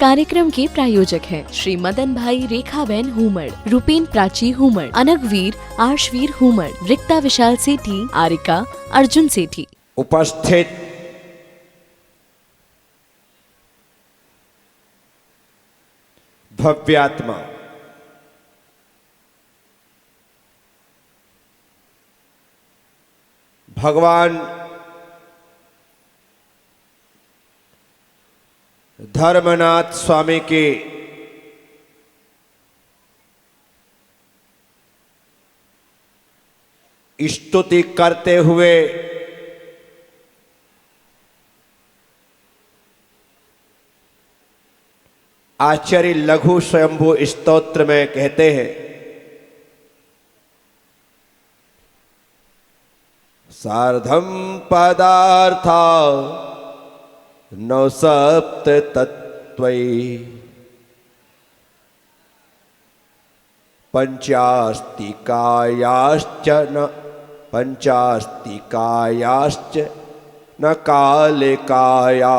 कार्यक्रम के प्रायोजक हैं श्री मदन भाई रेखाबेन हुमड़, रूपेन प्राची हुमड़, अनगवीर आर्शवीर हुमड़, रिक्ता विशाल सेठी, आरिका अर्जुन सेठी। उपस्थित भव्यात्मा भगवान धर्मनाथ स्वामी के स्तुति करते हुए आचार्य लघु स्वयंभू स्तोत्र में कहते हैं, सार्धम पदार्था नौ सप्त तत्त्वै पंचास्तिकायाश्च न कालिकाया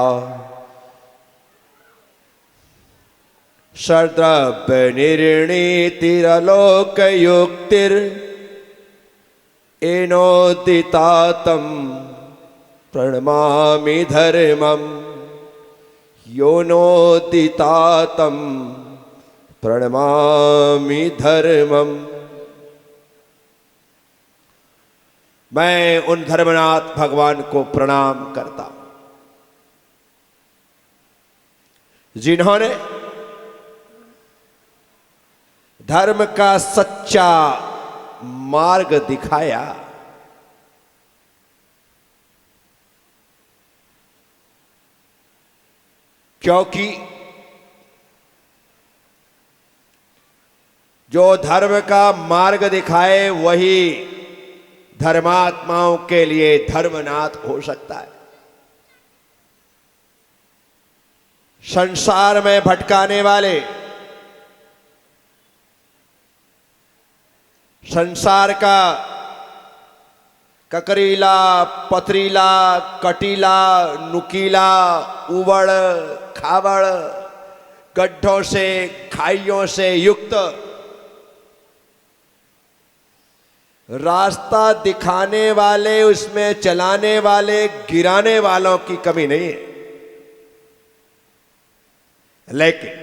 षड्द्रव्य निर्णीतिरलोकयुक्तिर एनोदितातं प्रणमामि धर्मं यो नोदितातं प्रणमामि धर्मं। मैं उन धर्मनाथ भगवान को प्रणाम करता हूं जिन्होंने धर्म का सच्चा मार्ग दिखाया। क्योंकि जो धर्म का मार्ग दिखाए वही धर्मात्माओं के लिए धर्मनाथ हो सकता है। संसार में भटकाने वाले, संसार का ककरीला, पथरीला, कटीला, नुकीला, उबड़ खाबड़, गड्ढों से, खाइयों से युक्त रास्ता दिखाने वाले, उसमें चलाने वाले, गिराने वालों की कमी नहीं है। लेकिन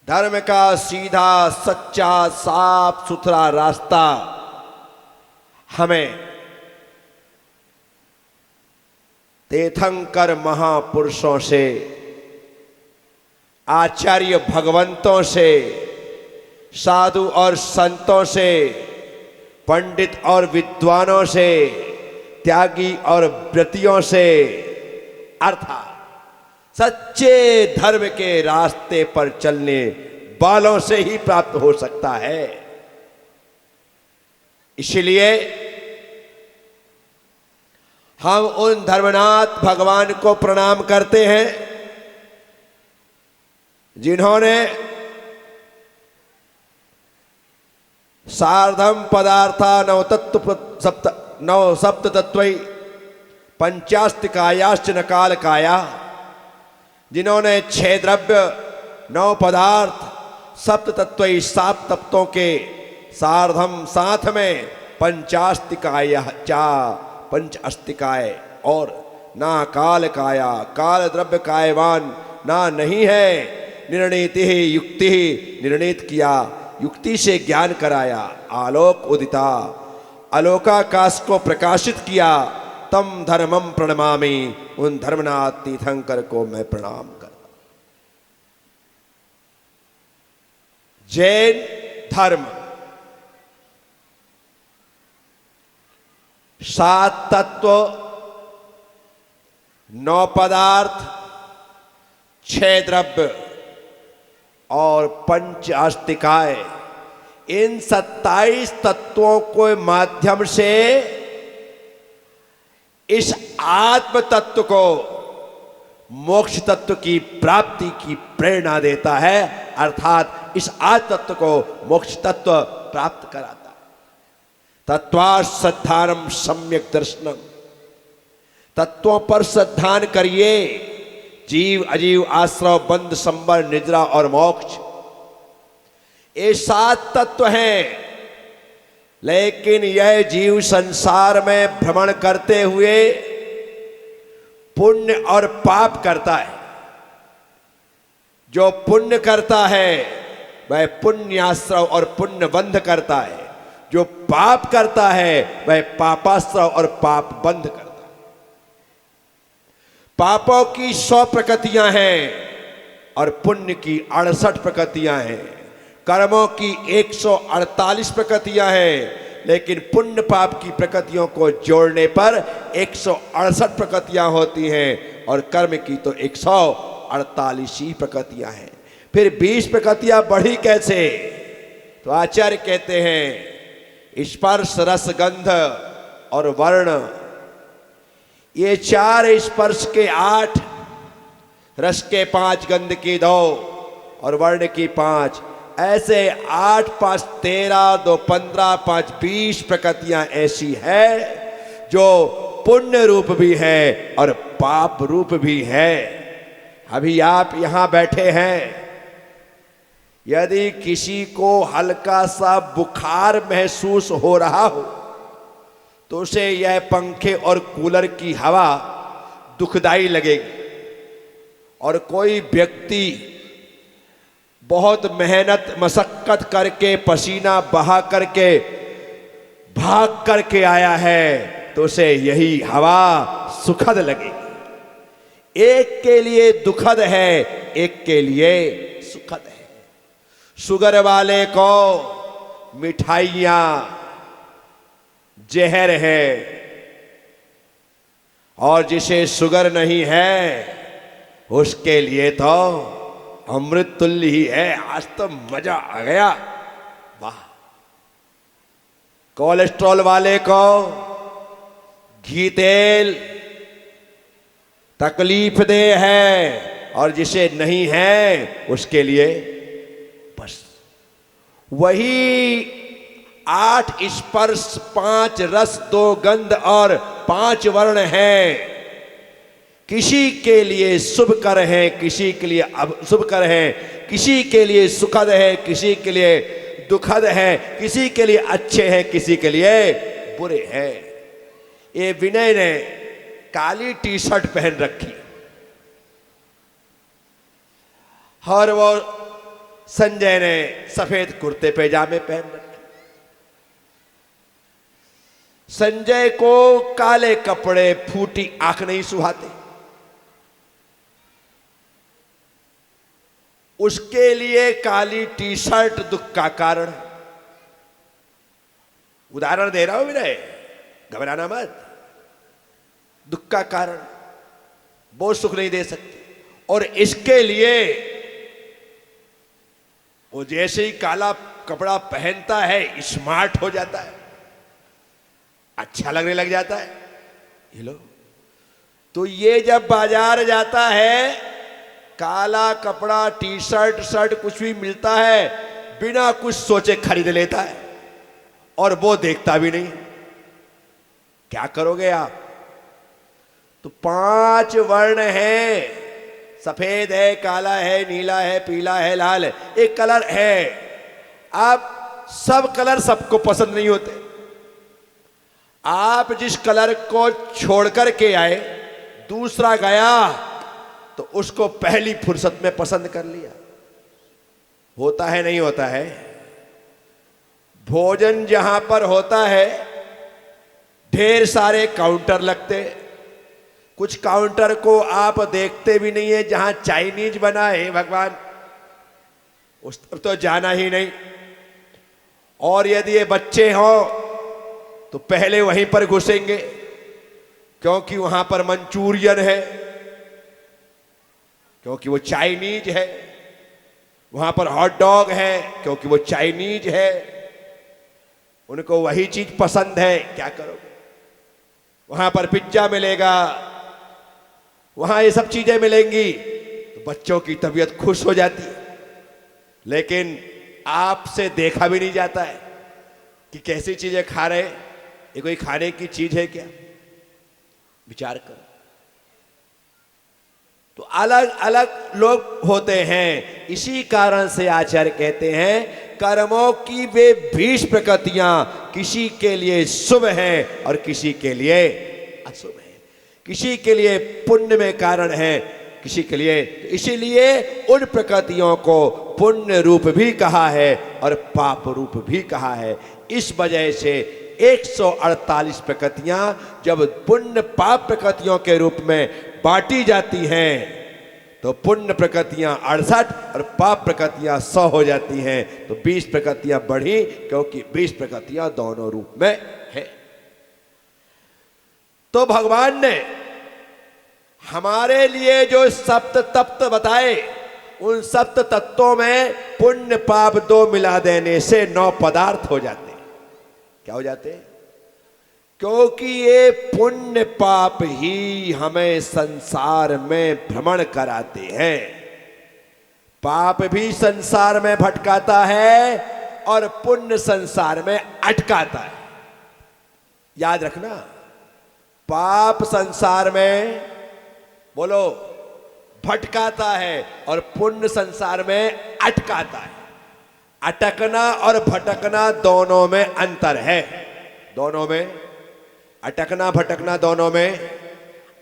धर्म का सीधा, सच्चा, साफ सुथरा रास्ता हमें तीर्थंकर महापुरुषों से, आचार्य भगवंतों से, साधु और संतों से, पंडित और विद्वानों से, त्यागी और व्रतियों से, अर्थात सच्चे धर्म के रास्ते पर चलने वालों से ही प्राप्त हो सकता है। इसलिए हम उन धर्मनाथ भगवान को प्रणाम करते हैं जिन्होंने सार्धम पदार्था नौ सप्त तत्वै पंचास्तिकायाश्च न कालकाया, जिन्होंने 6 द्रव्य, 9 पदार्थ, सप्त तत्वै 7 तत्वों के सार्धम साथ में पंचास्तिकाया चा पंच अस्तिकाय और ना कालकाया काल द्रव्य कायवान ना नहीं है। निर्णीति ही युक्ति ही निर्णीत किया, युक्ति से ज्ञान कराया, आलोक उदिता आलोकाकाश को प्रकाशित किया। तम धर्मम प्रणमामि, उन धर्मनाथ तीर्थंकर को मैं प्रणाम करता। जैन धर्म 7 तत्व, 9 पदार्थ, 6 द्रव्य और पंच अस्तिकाय, इन 27 तत्वों के माध्यम से इस आत्म तत्व को मोक्ष तत्व की प्राप्ति की प्रेरणा देता है, अर्थात इस आत्म तत्व को मोक्ष तत्व प्राप्त कराता है। तत्वात् श्रद्धानम सम्यक दर्शनम, तत्वों पर श्रद्धान करिए, जीव अजीव आश्रव बंध संबर निद्रा और मोक्ष, ये 7 तत्व हैं। लेकिन यह जीव संसार में भ्रमण करते हुए पुण्य और पाप करता है। जो पुण्य करता है वह पुण्याश्रव और पुण्य बंध करता है, जो पाप करता है वह पापाश्रव और पाप बंध करता है। पापों की 100 प्रकृतियां हैं और पुण्य की 68 प्रकृतियां हैं। कर्मों की 148 प्रकृतियां हैं, लेकिन पुण्य पाप की प्रकृतियों को जोड़ने पर 168 प्रकृतियां होती हैं और कर्म की तो 148 ही प्रकृतियां हैं। फिर 20 प्रकृतियां बढ़ी कैसे? तो आचार्य कहते हैं स्पर्श रस गंध और वर्ण, ये 4 स्पर्श के 8, रस के 5, गंध की 2 और वर्ण की 5, ऐसे 8 5 13 2 15 5 20 प्रकृतियां ऐसी है जो पुण्य रूप भी है और पाप रूप भी है। अभी आप यहां बैठे हैं, यदि किसी को हल्का सा बुखार महसूस हो रहा हो तो उसे यह पंखे और कूलर की हवा दुखदाई लगेगी। और कोई व्यक्ति बहुत मेहनत मशक्कत करके पसीना बहा करके भाग करके आया है तो उसे यही हवा सुखद लगेगी। एक के लिए दुखद है, एक के लिए सुखद है। शुगर वाले को मिठाइयां जहर है और जिसे शुगर नहीं है उसके लिए तो अमृत तुल्य ही है। आज तो मजा आ गया, वाह। कोलेस्ट्रॉल वाले को घी तेल तकलीफ दे है और जिसे नहीं है उसके लिए बस वही 8 स्पर्श 5 रस 2 गंध और 5 वर्ण हैं। किसी के लिए शुभ कर है, किसी के लिए अशुभ कर है, किसी के लिए सुखद है, किसी के लिए दुखद है, किसी के लिए अच्छे हैं, किसी के लिए बुरे हैं। ये विनय ने काली टी शर्ट पहन रखी और वो संजय ने सफेद कुर्ते पैजामे पहन रखे। संजय को काले कपड़े फूटी आंख नहीं सुहाते, उसके लिए काली टी शर्ट दुख का कारण है। उदाहरण दे रहा हूं विनय, घबराना मत। दुख का कारण वो सुख नहीं दे सकते और इसके लिए वो जैसे ही काला कपड़ा पहनता है स्मार्ट हो जाता है, अच्छा लगने लग जाता है। ये लो, तो ये जब बाजार जाता है, काला कपड़ा टी शर्ट शर्ट कुछ भी मिलता है बिना कुछ सोचे खरीद लेता है और वो देखता भी नहीं। क्या करोगे आप? तो 5 वर्ण है, सफेद है, काला है, नीला है, पीला है, लाल है, एक कलर है। अब सब कलर सबको पसंद नहीं होते। आप जिस कलर को छोड़ करके आए दूसरा गया तो उसको पहली फुर्सत में पसंद कर लिया। होता है नहीं होता है? भोजन जहां पर होता है ढेर सारे काउंटर लगते, कुछ काउंटर को आप देखते भी नहीं है। जहां चाइनीज बना है भगवान उस तरफ तो जाना ही नहीं। और यदि ये बच्चे हो तो पहले वहीं पर घुसेंगे क्योंकि वहां पर मंचूरियन है, क्योंकि वो चाइनीज है। वहां पर हॉट डॉग है क्योंकि वो चाइनीज है। उनको वही चीज पसंद है, क्या करोगे? वहां पर पिज्जा मिलेगा, वहां ये सब चीजें मिलेंगी तो बच्चों की तबीयत खुश हो जाती है। लेकिन आपसे देखा भी नहीं जाता है कि कैसी चीजें खा रहे। ये कोई खाने की चीज है क्या? विचार करो। तो अलग अलग लोग होते हैं। इसी कारण से आचार्य कहते हैं कर्मों की वे 20 प्रकृतियां किसी के लिए शुभ हैं और किसी के लिए अशुभ है। किसी के लिए पुण्य में कारण है, किसी के लिए, इसीलिए उन प्रकृतियों को पुण्य रूप भी कहा है और पाप रूप भी कहा है। इस वजह से 148 प्रकृतियां जब पुण्य पाप प्रकृतियों के रूप में बांटी जाती हैं तो पुण्य प्रकृतियां 68 और पाप प्रकृतियां 100 हो जाती हैं। तो 20 प्रकृतियां बढ़ी क्योंकि 20 प्रकृतियां दोनों रूप में है। तो भगवान ने हमारे लिए जो सप्त तत्व बताए, उन सप्त तत्वों में पुण्य पाप 2 मिला देने से 9 पदार्थ हो जाते हैं। क्या हो जाते हैं? क्योंकि ये पुण्य पाप ही हमें संसार में भ्रमण कराते हैं। पाप भी संसार में भटकाता है और पुण्य संसार में अटकाता है। याद रखना, पाप संसार में बोलो भटकाता है और पुण्य संसार में अटकाता है। अटकना और भटकना दोनों में अंतर है। दोनों में अटकना भटकना दोनों में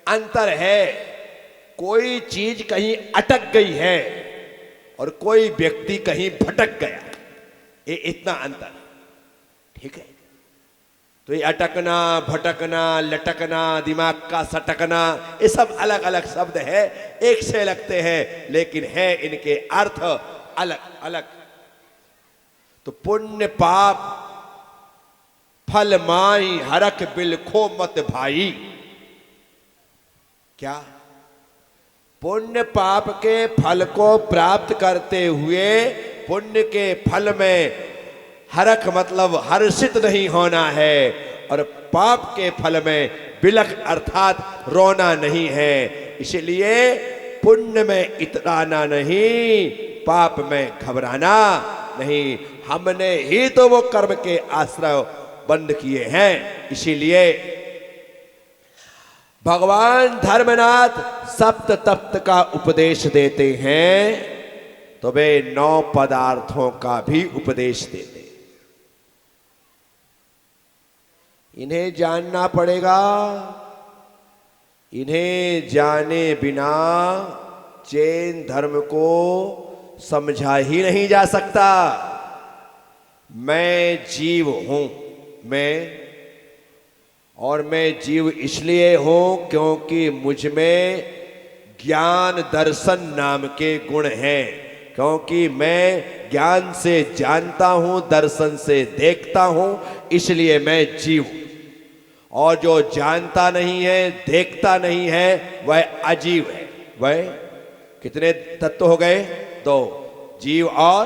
अंतर है। कोई चीज कहीं अटक गई है और कोई व्यक्ति कहीं भटक गया, ये इतना अंतर, ठीक है। तो ये अटकना भटकना लटकना दिमाग का सटकना, ये सब अलग अलग शब्द है, एक से लगते हैं लेकिन है इनके अर्थ अलग अलग। तो पुण्य पाप फल माई हरख बिलखो मत भाई। क्या? पुण्य पाप के फल को प्राप्त करते हुए पुण्य के फल में हरख मतलब हर्षित नहीं होना है और पाप के फल में बिलख अर्थात रोना नहीं है। इसलिए पुण्य में इतराना नहीं, पाप में घबराना नहीं। हमने ही तो वो कर्म के आश्रय बंद किए हैं। इसीलिए भगवान धर्मनाथ सप्त तत्व का उपदेश देते हैं तो वे 9 पदार्थों का भी उपदेश देते हैं। इन्हें जानना पड़ेगा। इन्हें जाने बिना जैन धर्म को समझा ही नहीं जा सकता। मैं जीव हूं, मैं जीव इसलिए हूं क्योंकि मुझ में ज्ञान दर्शन नाम के गुण हैं। क्योंकि मैं ज्ञान से जानता हूं, दर्शन से देखता हूं, इसलिए मैं जीव हूं। और जो जानता नहीं है, देखता नहीं है, वह अजीव है। वह कितने तत्व हो गए? 2, जीव और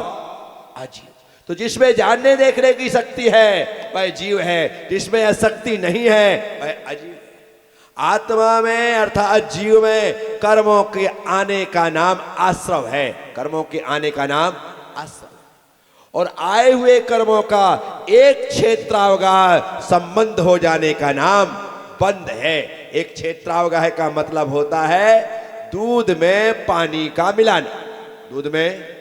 अजीव। तो जिसमें जानने देखने की शक्ति है वह जीव है, जिसमें यह शक्ति नहीं है वह अजीव है। आत्मा में अर्थात जीव में कर्मों के आने का नाम आश्रव है। कर्मों के आने का नाम आश्रव। और आए हुए कर्मों का एक क्षेत्रावगाह संबंध हो जाने का नाम बंध है। एक क्षेत्रावगाह का मतलब होता है दूध में पानी का मिलाना। दूध में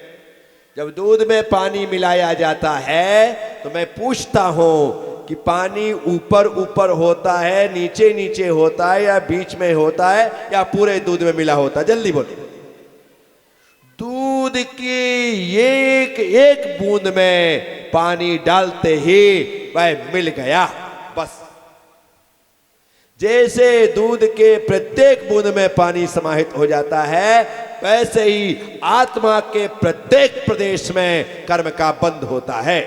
जब दूध में पानी मिलाया जाता है तो मैं पूछता हूं कि पानी ऊपर ऊपर होता है, नीचे नीचे होता है, या बीच में होता है, या पूरे दूध में मिला होता है? जल्दी बोलो। दूध की एक एक बूंद में पानी डालते ही वह मिल गया, बस। जैसे दूध के प्रत्येक बूंद में पानी समाहित हो जाता है, वैसे ही आत्मा के प्रत्येक प्रदेश में कर्म का बंध होता है।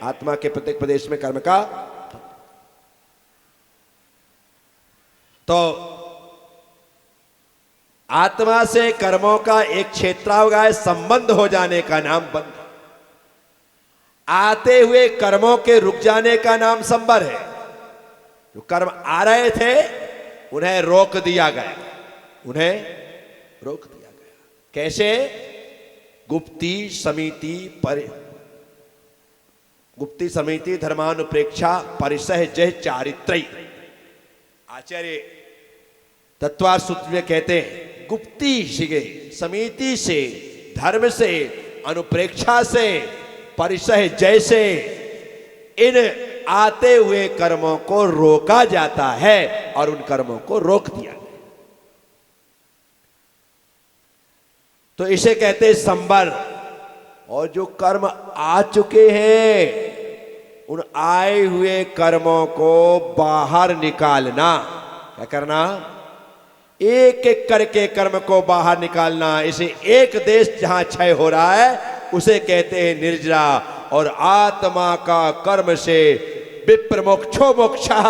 आत्मा के प्रत्येक प्रदेश में कर्म का। तो आत्मा से कर्मों का एक क्षेत्रावगाह संबंध हो जाने का नाम बंध। आते हुए कर्मों के रुक जाने का नाम संबर है। जो कर्म आ रहे थे उन्हें रोक दिया गया, उन्हें रोक दिया गया। कैसे? गुप्ती समिति धर्मानुप्रेक्षा परिसह जय चारित्रयी। आचार्य तत्वार सूत्र में कहते हैं गुप्ती से, समिति से, धर्म से, अनुप्रेक्षा से, परिसह जैसे इन आते हुए कर्मों को रोका जाता है और उन कर्मों को रोक दिया गया। तो इसे कहते हैं संबर। और जो कर्म आ चुके हैं उन आए हुए कर्मों को बाहर निकालना। क्या करना? एक एक करके कर्म को बाहर निकालना। इसे एक देश जहां क्षय हो रहा है उसे कहते हैं निर्जरा। और आत्मा का कर्म से विप्र मोक्षो मोक्षः,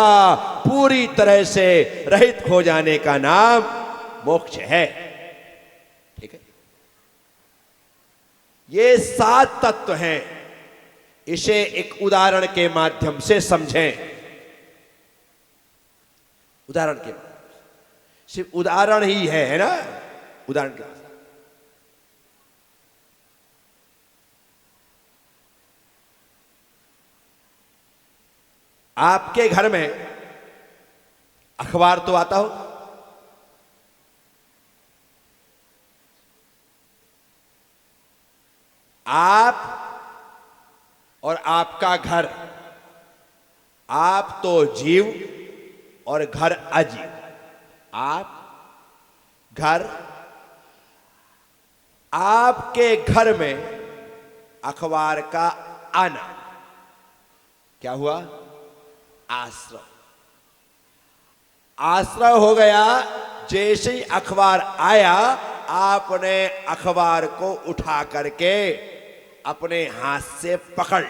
पूरी तरह से रहित हो जाने का नाम मोक्ष है। ठीक है, ये 7 तत्व हैं। इसे एक उदाहरण के माध्यम से समझें। उदाहरण के माध्यम, सिर्फ उदाहरण ही है ना? उदाहरण के माध्यम आपके घर में अखबार तो आता हो, आप और आपका घर, आप तो जीव और घर अजीव। आप, घर, आपके घर में अखबार का आना क्या हुआ? आश्रय। आश्रय हो गया। जैसे ही अखबार आया आपने अखबार को उठा करके अपने हाथ से पकड़,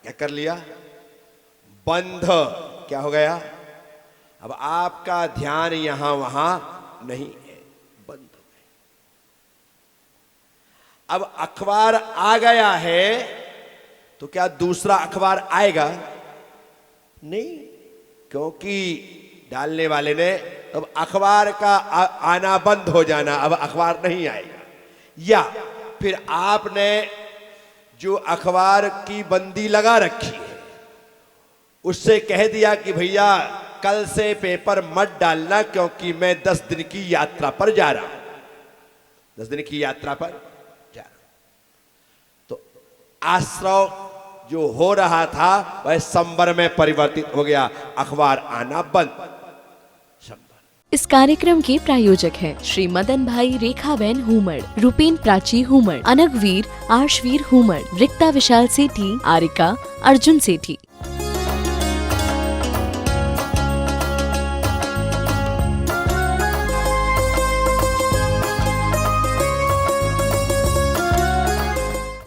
क्या कर लिया? बंध। क्या हो गया? अब आपका ध्यान यहां वहां नहीं है, बंद हो गया। अब अखबार आ गया है तो क्या दूसरा अखबार आएगा? नहीं, क्योंकि डालने वाले ने अब अखबार का आना बंद हो जाना, अब अखबार नहीं आएगा। या फिर आपने जो अखबार की बंदी लगा रखी है उससे कह दिया कि भैया कल से पेपर मत डालना क्योंकि मैं 10 दिन की यात्रा पर जा रहा हूं। 10 दिन की यात्रा पर जा रहा हूं। तो आश्रय जो हो रहा था वह संबर में परिवर्तित हो गया। अखबार आना बंद। इस कार्यक्रम के प्रायोजक हैं श्री मदन भाई रेखाबेन हुमड़, रूपेन प्राची हुमड़, अनगवीर आर्शवीर हुमड़, रिक्ता विशाल सेठी, आरिका अर्जुन सेठी।